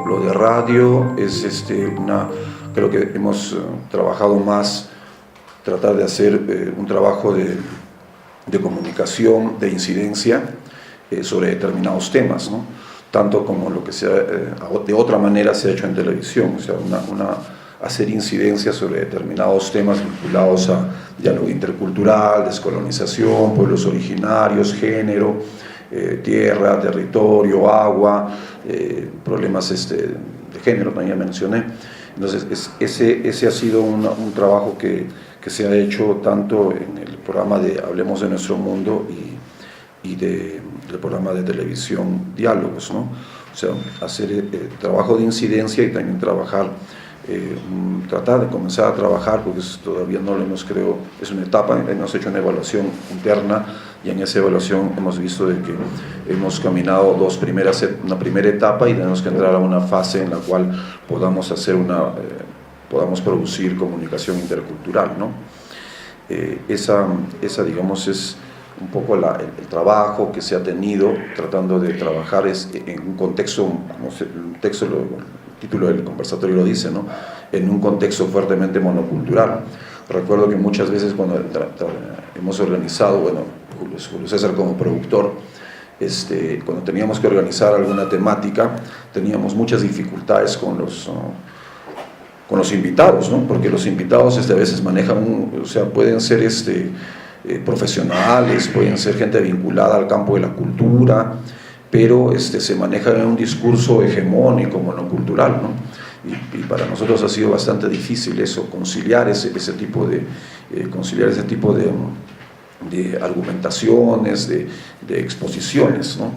Lo de radio es creo que hemos trabajado más, tratar de hacer un trabajo de comunicación, de incidencia sobre determinados temas, ¿no? Tanto como lo que de otra manera se ha hecho en televisión, o sea, hacer incidencia sobre determinados temas vinculados a diálogo intercultural, descolonización, pueblos originarios, género, tierra, territorio, agua, problemas de género también mencioné. Entonces ese ha sido un trabajo que se ha hecho tanto en el programa de Hablemos de Nuestro Mundo y del programa de televisión Diálogos, ¿no? O sea, hacer trabajo de incidencia y también tratar de comenzar a trabajar, porque todavía no lo hemos, creo, es una etapa, hemos hecho una evaluación interna y en esa evaluación hemos visto de que hemos caminado una primera etapa y tenemos que entrar a una fase en la cual podamos podamos producir comunicación intercultural, ¿no? Esa digamos, es un poco el trabajo que se ha tenido tratando de trabajar en un contexto, como el título del conversatorio lo dice, ¿no? En un contexto fuertemente monocultural. Recuerdo que muchas veces cuando hemos organizado, bueno, Julio César como productor, cuando teníamos que organizar alguna temática, teníamos muchas dificultades con los invitados, ¿no? Porque los invitados a veces manejan, o sea, pueden ser profesionales, pueden ser gente vinculada al campo de la cultura, pero se maneja en un discurso hegemónico, monocultural, ¿no? Y para nosotros ha sido bastante difícil eso, conciliar ese tipo de argumentaciones, de exposiciones, ¿no?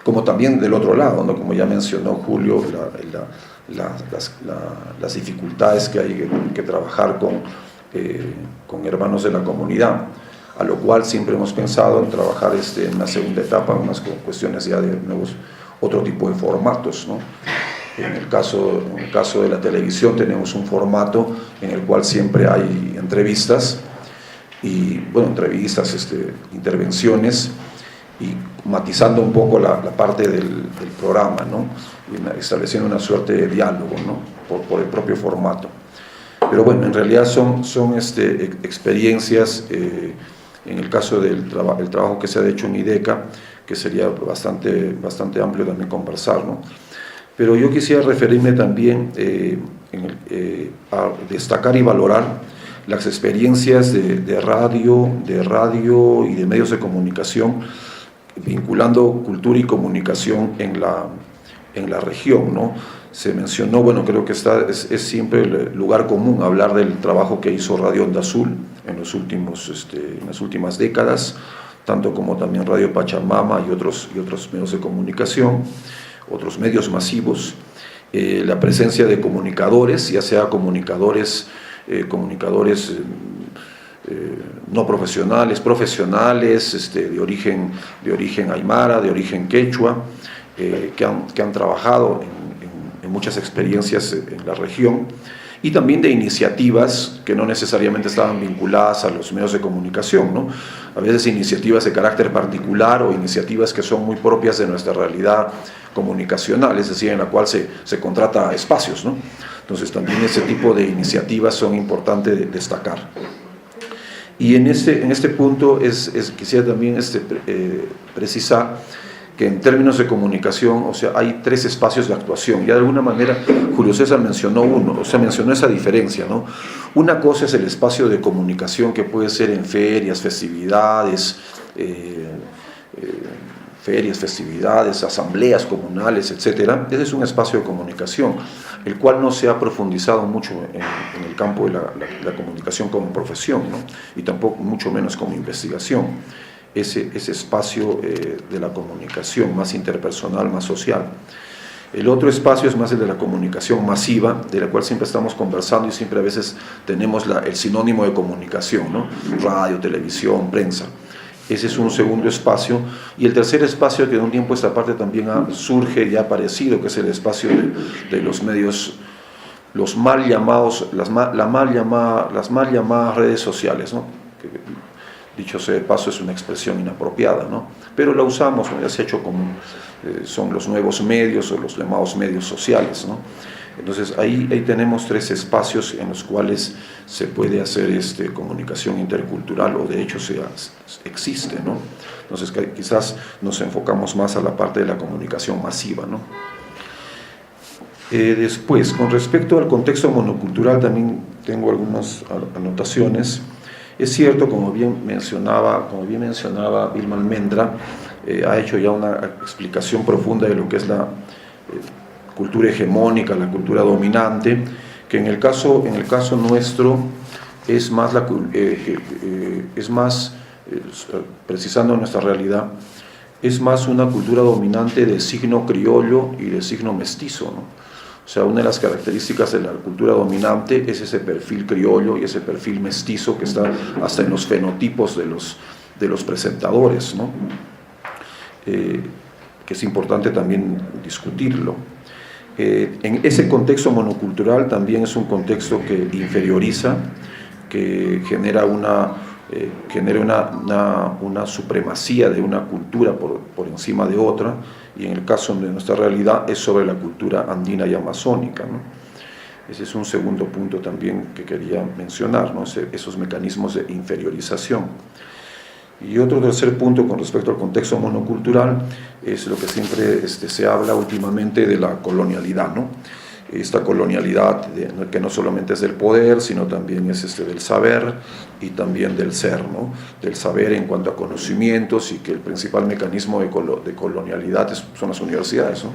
Como también del otro lado, ¿no? Como ya mencionó Julio, las dificultades que hay que trabajar con hermanos de la comunidad, a lo cual siempre hemos pensado en trabajar en una segunda etapa, unas cuestiones ya de otro tipo de formatos, ¿no? En el caso de la televisión tenemos un formato en el cual siempre hay entrevistas, intervenciones, y matizando un poco la parte del programa, ¿no? Y estableciendo una suerte de diálogo, ¿no? por el propio formato. Pero bueno, en realidad son experiencias, en el caso del trabajo que se ha hecho en IDECA, que sería bastante amplio también conversar, ¿no? Pero yo quisiera referirme también a destacar y valorar las experiencias de radio y de medios de comunicación, vinculando cultura y comunicación en la región, ¿no? Se mencionó, bueno, creo que es siempre el lugar común hablar del trabajo que hizo Radio Onda Azul en las últimas décadas, tanto como también Radio Pachamama y otros medios de comunicación, otros medios masivos, la presencia de comunicadores, ya sea comunicadores no profesionales, de origen aymara, de origen quechua, que han trabajado en muchas experiencias en la región, y también de iniciativas que no necesariamente estaban vinculadas a los medios de comunicación, ¿no? A veces iniciativas de carácter particular o iniciativas que son muy propias de nuestra realidad comunicacional, es decir, en la cual se contrata espacios, ¿no? Entonces también ese tipo de iniciativas son importantes de destacar. Y en este punto quisiera también precisar que en términos de comunicación, o sea, hay 3 espacios de actuación. Ya de alguna manera Julio César mencionó mencionó esa diferencia, ¿no? Una cosa es el espacio de comunicación que puede ser en ferias, festividades, asambleas comunales, etc. Ese es un espacio de comunicación, el cual no se ha profundizado mucho en el campo de la comunicación como profesión, ¿no? Y tampoco, mucho menos como investigación. Ese espacio de la comunicación más interpersonal, más social. El otro espacio es más el de la comunicación masiva, de la cual siempre estamos conversando y siempre a veces tenemos el sinónimo de comunicación, ¿no? Radio, televisión, prensa. Ese es un segundo espacio. Y el tercer espacio, que de un tiempo a esta parte también surge y ha aparecido, que es el espacio de los medios, las mal llamadas redes sociales, ¿no? dicho sea de paso, es una expresión inapropiada, ¿no? Pero la usamos, ya se ha hecho como son los nuevos medios o los llamados medios sociales, ¿no? Entonces ahí tenemos 3 espacios en los cuales se puede hacer comunicación intercultural, o de hecho existe, ¿no? Entonces quizás nos enfocamos más a la parte de la comunicación masiva, ¿no? Después, con respecto al contexto monocultural, también tengo algunas anotaciones. Es cierto, como bien mencionaba Vilma Almendra, ha hecho ya una explicación profunda de lo que es la cultura hegemónica, la cultura dominante, que en el caso nuestro es más, precisando nuestra realidad, es más una cultura dominante de signo criollo y de signo mestizo, ¿no? O sea, una de las características de la cultura dominante es ese perfil criollo y ese perfil mestizo que está hasta en los fenotipos de los presentadores, ¿no? Que es importante también discutirlo. En ese contexto monocultural también es un contexto que inferioriza, que genera una supremacía de una cultura por encima de otra, y en el caso de nuestra realidad es sobre la cultura andina y amazónica, ¿no? Ese es un segundo punto también que quería mencionar, ¿no? Esos mecanismos de inferiorización. Y otro tercer punto con respecto al contexto monocultural es lo que siempre se habla últimamente de la colonialidad, ¿no? Esta colonialidad que no solamente es del poder, sino también es del saber y también del ser, ¿no? Del saber en cuanto a conocimientos, y que el principal mecanismo de colonialidad son las universidades, ¿no?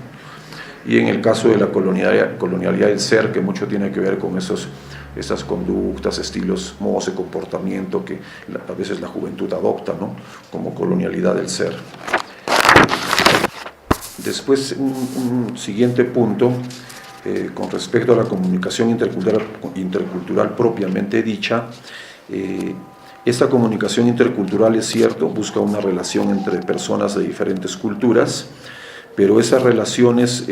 Y en el caso de la colonialidad del ser, que mucho tiene que ver con esas conductas, estilos, modos de comportamiento que a veces la juventud adopta, ¿no? Como colonialidad del ser. Después, un siguiente punto, con respecto a la comunicación intercultural propiamente dicha, esta comunicación intercultural, es cierto, busca una relación entre personas de diferentes culturas, pero esas relaciones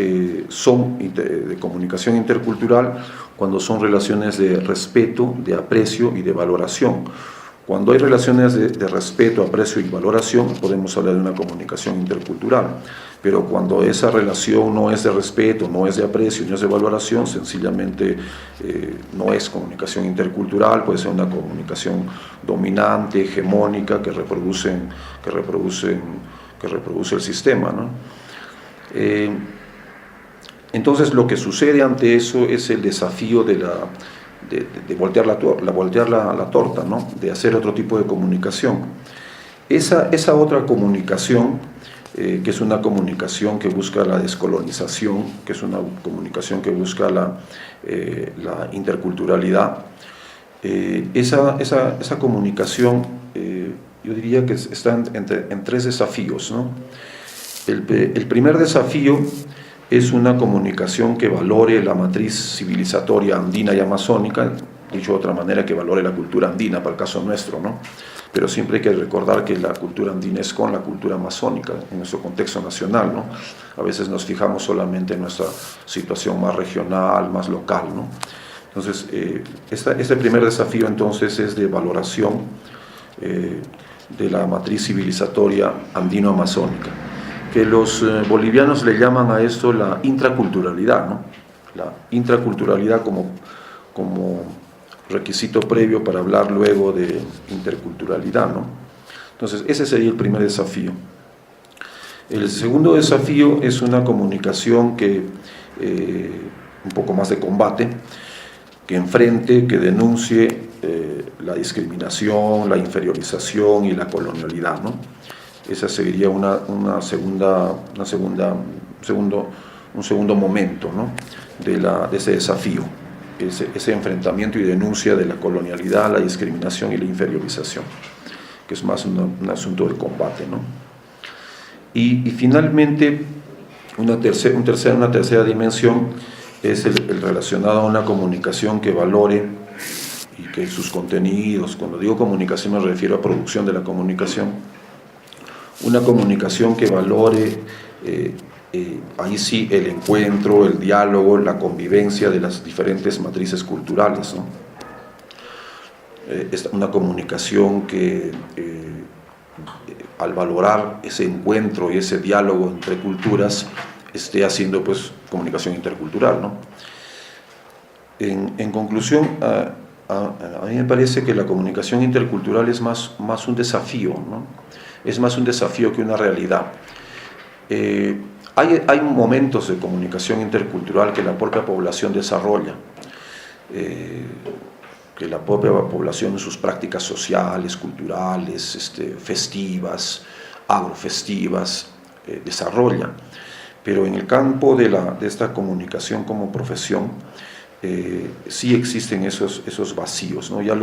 son de comunicación intercultural cuando son relaciones de respeto, de aprecio y de valoración. Cuando hay relaciones de respeto, aprecio y valoración, podemos hablar de una comunicación intercultural. Pero cuando esa relación no es de respeto, no es de aprecio, no es de valoración, sencillamente no es comunicación intercultural, puede ser una comunicación dominante, hegemónica, que reproduce el sistema, ¿no? Entonces, lo que sucede ante eso es el desafío de voltear la torta, ¿no? De hacer otro tipo de comunicación. Esa otra comunicación, que es una comunicación que busca la descolonización, que es una comunicación que busca la interculturalidad, esa comunicación, yo diría que está en 3 desafíos, ¿no? El primer desafío es una comunicación que valore la matriz civilizatoria andina y amazónica, dicho de otra manera, que valore la cultura andina, para el caso nuestro, ¿no? Pero siempre hay que recordar que la cultura andina es con la cultura amazónica, en nuestro contexto nacional, ¿no? A veces nos fijamos solamente en nuestra situación más regional, más local, ¿no? Entonces, este primer desafío entonces es de valoración de la matriz civilizatoria andino-amazónica, que los bolivianos le llaman a esto la intraculturalidad, ¿no? La intraculturalidad como requisito previo para hablar luego de interculturalidad, ¿no? Entonces, ese sería el primer desafío. El segundo desafío es una comunicación que, un poco más de combate, que enfrente, que denuncie la discriminación, la inferiorización y la colonialidad, ¿no? Esa sería un segundo momento, ¿no? de ese desafío, ese enfrentamiento y denuncia de la colonialidad, la discriminación y la inferiorización, que es más un asunto de combate, ¿no? Y finalmente, una tercera dimensión es el relacionado a una comunicación que valore y que sus contenidos, cuando digo comunicación me refiero a producción de la comunicación, una comunicación que valore ahí sí el encuentro, el diálogo, la convivencia de las diferentes matrices culturales, ¿no? una comunicación que al valorar ese encuentro y ese diálogo entre culturas esté haciendo pues comunicación intercultural, ¿no? En conclusión, a mí me parece que la comunicación intercultural es más un desafío, ¿no? Es más un desafío que una realidad. Hay momentos de comunicación intercultural que la propia población desarrolla, que la propia población en sus prácticas sociales, culturales, festivas, agrofestivas, desarrolla. Pero en el campo de esta comunicación como profesión, sí existen esos vacíos, ¿no? Ya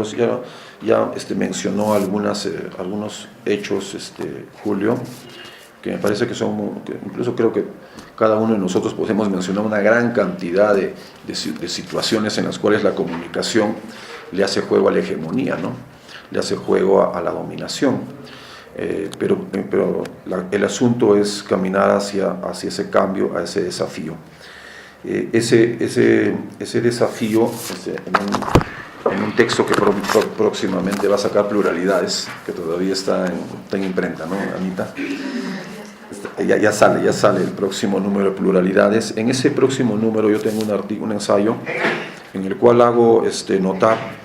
mencionó algunos hechos, Julio, que me parece que incluso creo que cada uno de nosotros podemos mencionar una gran cantidad de situaciones en las cuales la comunicación le hace juego a la hegemonía, ¿no? Le hace juego a la dominación. Pero el asunto es caminar hacia ese cambio, a ese desafío. Ese desafío, en un texto que próximamente va a sacar Pluralidades, que todavía está en imprenta, ¿no, Anita? Ya sale el próximo número de Pluralidades. En ese próximo número yo tengo un ensayo en el cual hago notar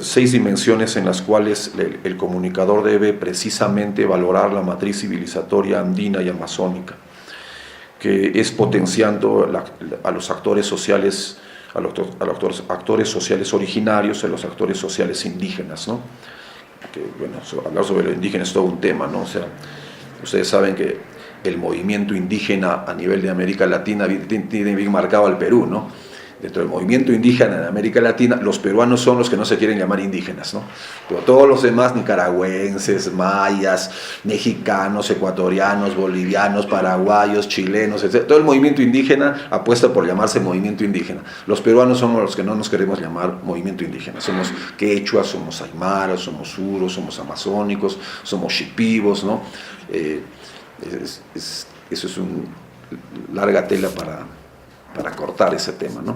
6 dimensiones en las cuales el comunicador debe precisamente valorar la matriz civilizatoria andina y amazónica, que es potenciando a los actores sociales, a los actores sociales originarios, a los actores sociales indígenas, ¿no? Que, bueno, hablar sobre lo indígena es todo un tema, ¿no? O sea, ustedes saben que el movimiento indígena a nivel de América Latina tiene bien marcado al Perú, ¿no? Dentro del movimiento indígena en América Latina, los peruanos son los que no se quieren llamar indígenas, ¿no? Pero todos los demás, nicaragüenses, mayas, mexicanos, ecuatorianos, bolivianos, paraguayos, chilenos, etc., todo el movimiento indígena apuesta por llamarse movimiento indígena. Los peruanos somos los que no nos queremos llamar movimiento indígena. Somos quechuas, somos aymaras, somos suros, somos amazónicos, somos shipibos, ¿no? Eso es una larga tela para cortar ese tema, ¿no?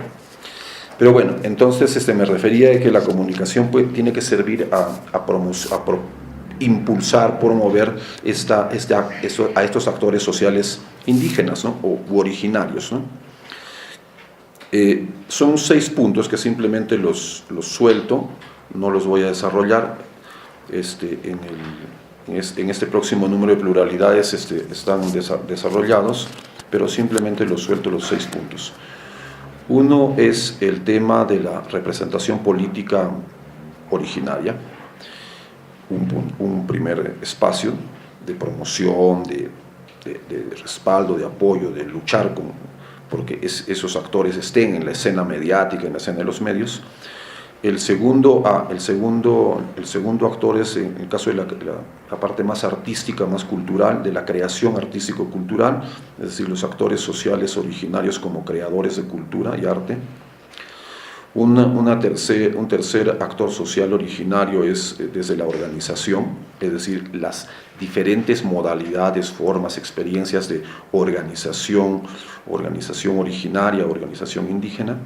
Pero bueno, entonces me refería a que la comunicación tiene que servir a impulsar, promover a estos actores sociales indígenas, ¿no? U originarios, ¿no? Son 6 puntos que simplemente los suelto, no los voy a desarrollar. En este próximo número de Pluralidades están desarrollados, pero simplemente los suelto los 6 puntos. Uno es el tema de la representación política originaria, un primer espacio de promoción, de respaldo, de apoyo, de luchar porque esos actores estén en la escena mediática, en la escena de los medios. El segundo actor es, en el caso de la parte más artística, más cultural, de la creación artístico-cultural, es decir, los actores sociales originarios como creadores de cultura y arte. Un tercer actor social originario es desde la organización, es decir, las diferentes modalidades, formas, experiencias de organización originaria, organización indígena.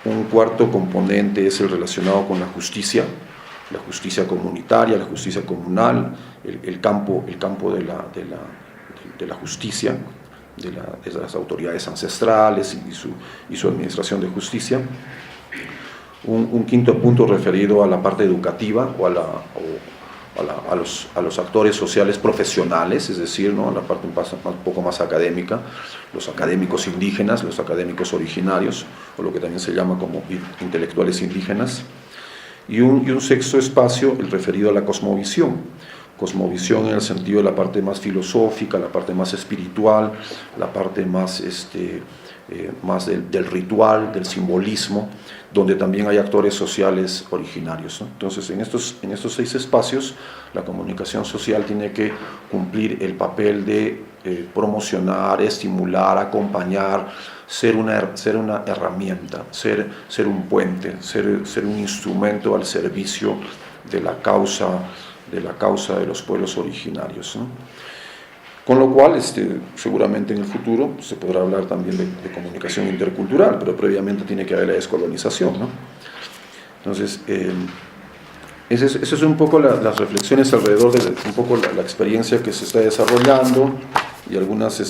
Un cuarto componente es el relacionado con la justicia comunitaria, la justicia comunal, el campo de la justicia, de las autoridades ancestrales y su administración de justicia. Un quinto punto referido a la parte educativa o a los actores sociales profesionales, es decir, ¿no? A la parte un poco más académica, los académicos indígenas, los académicos originarios, o lo que también se llama como intelectuales indígenas. Y un sexto espacio, el referido a la cosmovisión en el sentido de la parte más filosófica, la parte más espiritual, la parte más del ritual, del simbolismo, donde también hay actores sociales originarios, ¿no? Entonces, en estos 6 espacios, la comunicación social tiene que cumplir el papel de promocionar, estimular, acompañar, ser una herramienta, ser un puente, ser un instrumento al servicio de la causa de los pueblos originarios, ¿no? Con lo cual, seguramente en el futuro se podrá hablar también de comunicación intercultural, pero previamente tiene que haber la descolonización, ¿no? Entonces, Esas es un poco las reflexiones alrededor de un poco la experiencia que se está desarrollando y algunas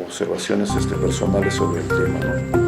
observaciones personales sobre el tema, ¿no?